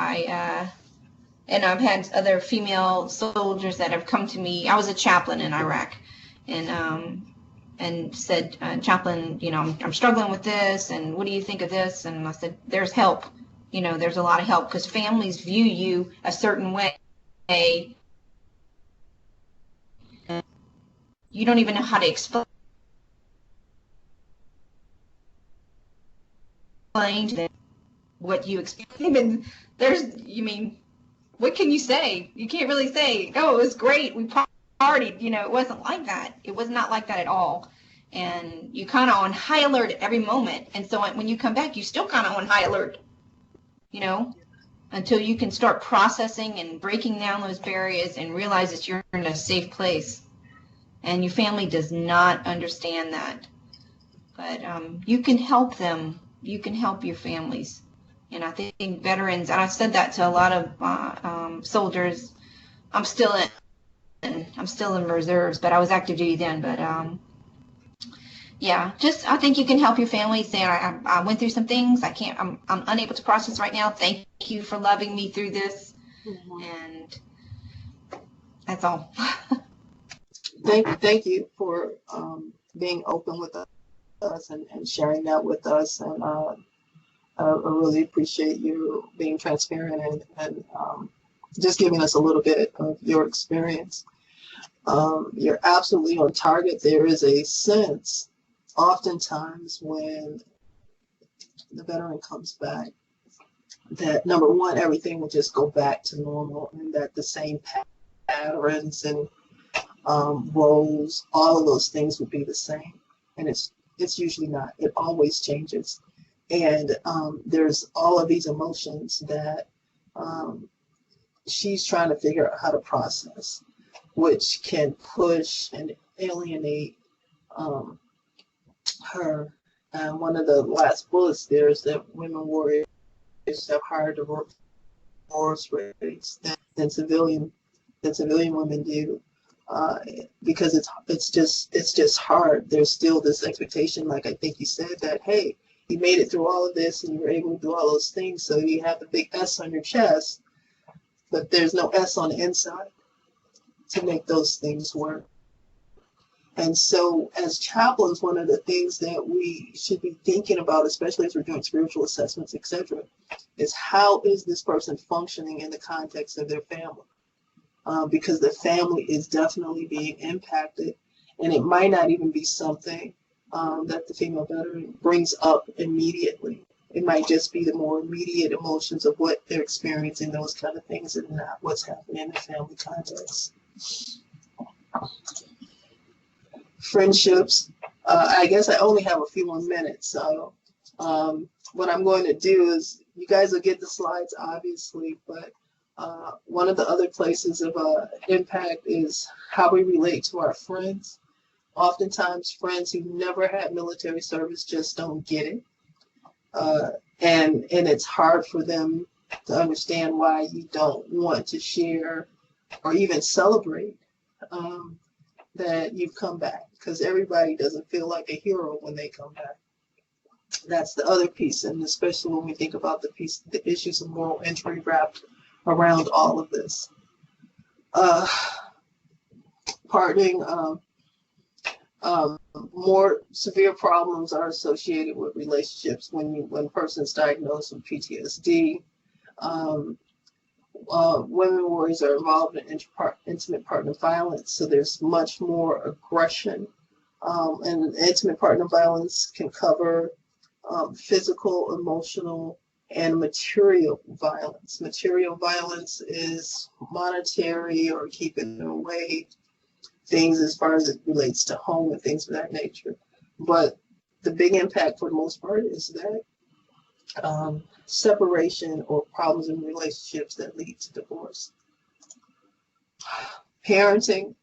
and I've had other female soldiers that have come to me. I was a chaplain in Iraq, and said, Chaplain, I'm struggling with this, and what do you think of this? And I said, there's help. There's a lot of help, because families view you a certain way. You don't even know how to explain to them what you experienced. What can you say? You can't really say, oh, it was great, we partied. It wasn't like that. It was not like that at all. And you kind of on high alert at every moment. And so when you come back, you still kind of on high alert, until you can start processing and breaking down those barriers and realize that you're in a safe place. And your family does not understand that. But you can help them. You can help your families. And I think veterans, and I've said that to a lot of soldiers. I'm still in reserves, but I was active duty then. But yeah, I think you can help your family. Saying, I went through some things. I'm unable to process right now. Thank you for loving me through this. Mhm. And that's all. Thank you for being open with us and sharing that with us. And I really appreciate you being transparent and just giving us a little bit of your experience. You're absolutely on target. There is a sense, oftentimes, when the veteran comes back, that number one, everything will just go back to normal, and that the same patterns and roles, all of those things would be the same. And it's usually not. It always changes. And there's all of these emotions that she's trying to figure out how to process, which can push and alienate her. And one of the last bullets there is that women warriors have higher divorce rates than civilian women do. Because it's just hard. There's still this expectation, like I think you said, that hey, you made it through all of this and you were able to do all those things, so you have the big S on your chest, but there's no S on the inside to make those things work. And so as chaplains, one of the things that we should be thinking about, especially as we're doing spiritual assessments, etc., is how is this person functioning in the context of their family? Because the family is definitely being impacted, and it might not even be something that the female veteran brings up immediately. It might just be the more immediate emotions of what they're experiencing, those kind of things, and not what's happening in the family context. Friendships. I guess I only have a few more minutes, so what I'm going to do is, you guys will get the slides, obviously, but one of the other places of impact is how we relate to our friends. Oftentimes, friends who never had military service just don't get it. And it's hard for them to understand why you don't want to share or even celebrate that you've come back, because everybody doesn't feel like a hero when they come back. That's the other piece, and especially when we think about the issues of moral injury wrapped around all of this. Pardoning, more severe problems are associated with relationships when a person's diagnosed with PTSD. Women warriors are involved in intimate partner violence, so there's much more aggression. And intimate partner violence can cover physical, emotional, and material violence. Material violence is monetary or keeping away things as far as it relates to home and things of that nature. But the big impact for the most part is that separation or problems in relationships that lead to divorce. Parenting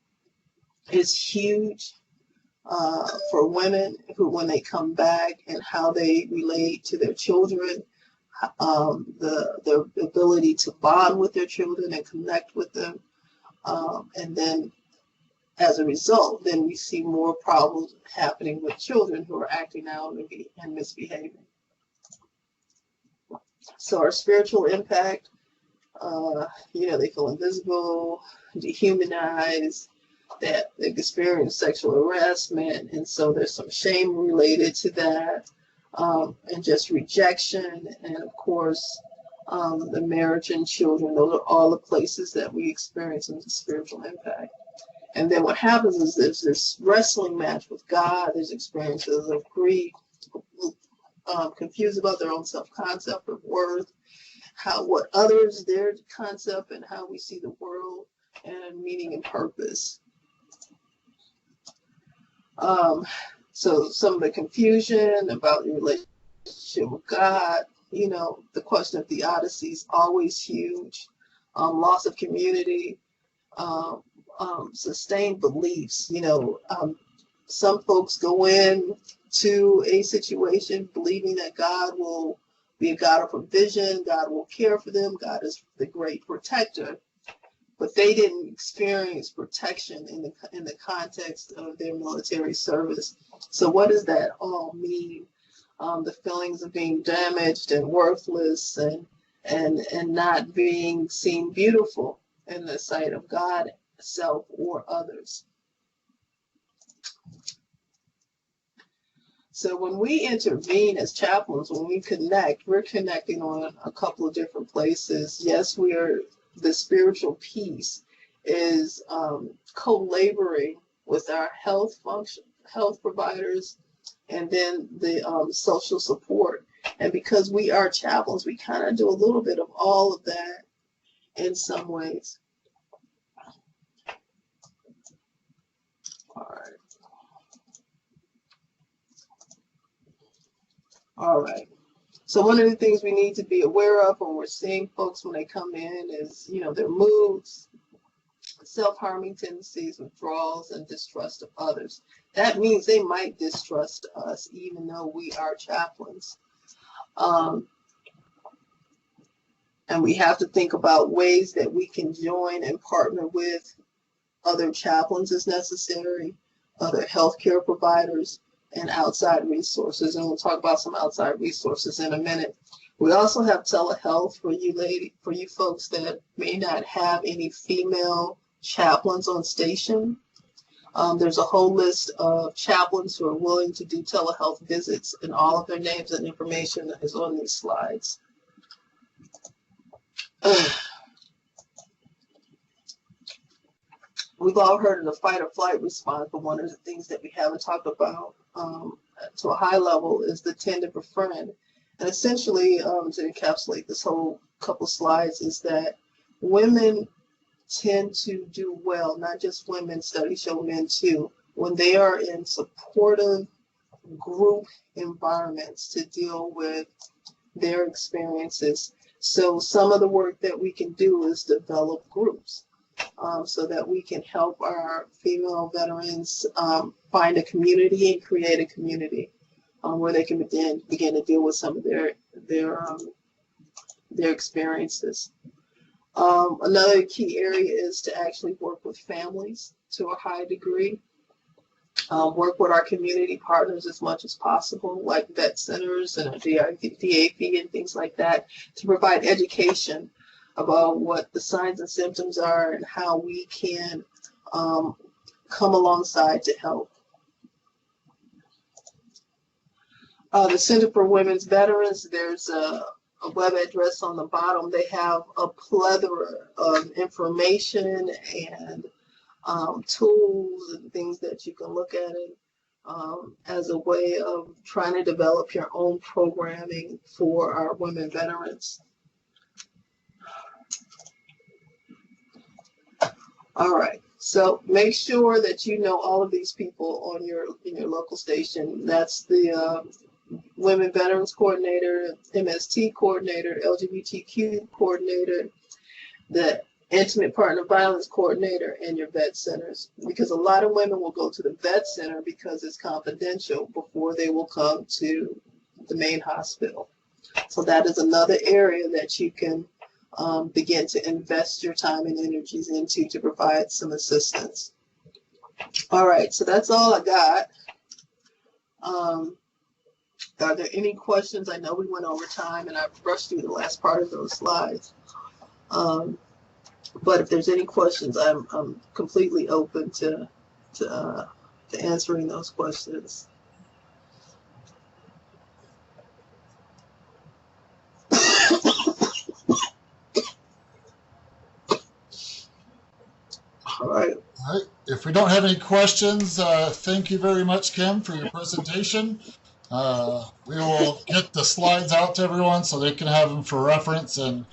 is huge for women who, when they come back, and how they relate to their children, the ability to bond with their children and connect with them, and then as a result, then we see more problems happening with children who are acting out and misbehaving. So our spiritual impact, they feel invisible, dehumanized, that they experience sexual harassment, and so there's some shame related to that, and just rejection, and of course, the marriage and children. Those are all the places that we experience in the spiritual impact. And then what happens is there's this wrestling match with God. There's experiences of grief, confused about their own self-concept of worth, what others, their concept, and how we see the world, and meaning and purpose. So some of the confusion about your relationship with God, the question of theodicy is always huge. Loss of community, sustained beliefs. Some folks go in to a situation believing that God will be a God of provision, God will care for them, God is the great protector, but they didn't experience protection in the context of their military service. So what does that all mean? The feelings of being damaged and worthless, and not being seen beautiful in the sight of God, self, or others. So when we intervene as chaplains, when we connect, we're connecting on a couple of different places. Yes, the spiritual piece is co-laboring with our health providers, and then the social support. And because we are chaplains, we kind of do a little bit of all of that in some ways. All right. So one of the things we need to be aware of when we're seeing folks when they come in is, their moods, self-harming tendencies, withdrawals, and distrust of others. That means they might distrust us even though we are chaplains. And we have to think about ways that we can join and partner with other chaplains as necessary, other healthcare providers, and outside resources. And we'll talk about some outside resources in a minute. We also have telehealth for you folks that may not have any female chaplains on station. There's a whole list of chaplains who are willing to do telehealth visits, and all of their names and information is on these slides. We've all heard of the fight or flight response, but one of the things that we haven't talked about to a high level is the tend to befriend. And essentially, to encapsulate this whole couple slides, is that women tend to do well, not just women, studies show men too, when they are in supportive group environments to deal with their experiences. So some of the work that we can do is develop groups so that we can help our female veterans find a community and create a community where they can begin to deal with some of their experiences. Another key area is to actually work with families to a high degree. Work with our community partners as much as possible, like vet centers and DAP and things like that, to provide education about what the signs and symptoms are and how we can come alongside to help. The Center for Women's Veterans, there's a web address on the bottom. They have a plethora of information and tools and things that you can look at it as a way of trying to develop your own programming for our women veterans. All right, so make sure that you know all of these people on in your local station. That's the Women Veterans Coordinator, MST Coordinator, LGBTQ Coordinator, the Intimate Partner Violence Coordinator, and your vet centers. Because a lot of women will go to the vet center because it's confidential before they will come to the main hospital. So that is another area that you can begin to invest your time and energies into to provide some assistance. All right, so that's all I got. Are there any questions? I know we went over time and I rushed through the last part of those slides. But if there's any questions, I'm completely open to answering those questions. All right. All right. If we don't have any questions, thank you very much, Kim, for your presentation. We will get the slides out to everyone so they can have them for reference and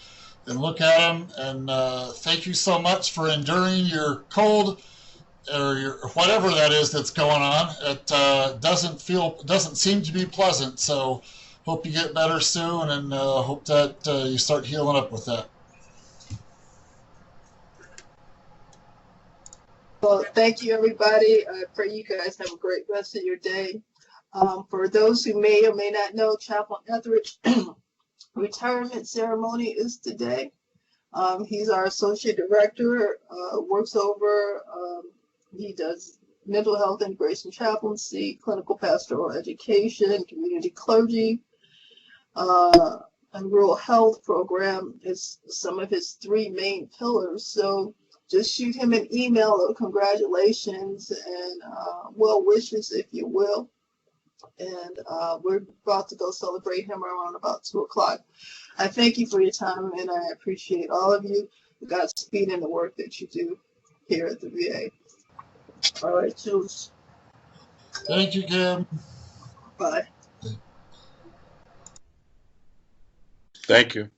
look at them. And thank you so much for enduring your cold or your whatever that is that's going on. It doesn't seem to be pleasant. So hope you get better soon, and hope that you start healing up with that. Well, thank you, everybody. I pray you guys have a great rest of your day. For those who may or may not know, Chaplain Etheridge retirement ceremony is today. He's our associate director, works over, he does mental health integration chaplaincy, clinical pastoral education, community clergy, and rural health program is some of his three main pillars. So just shoot him an email of congratulations and well wishes, if you will. And we're about to go celebrate him around about 2 o'clock. I thank you for your time, and I appreciate all of you. Godspeed in the work that you do here at the VA. All right, cheers. Thank you, Kim. Bye. Thank you.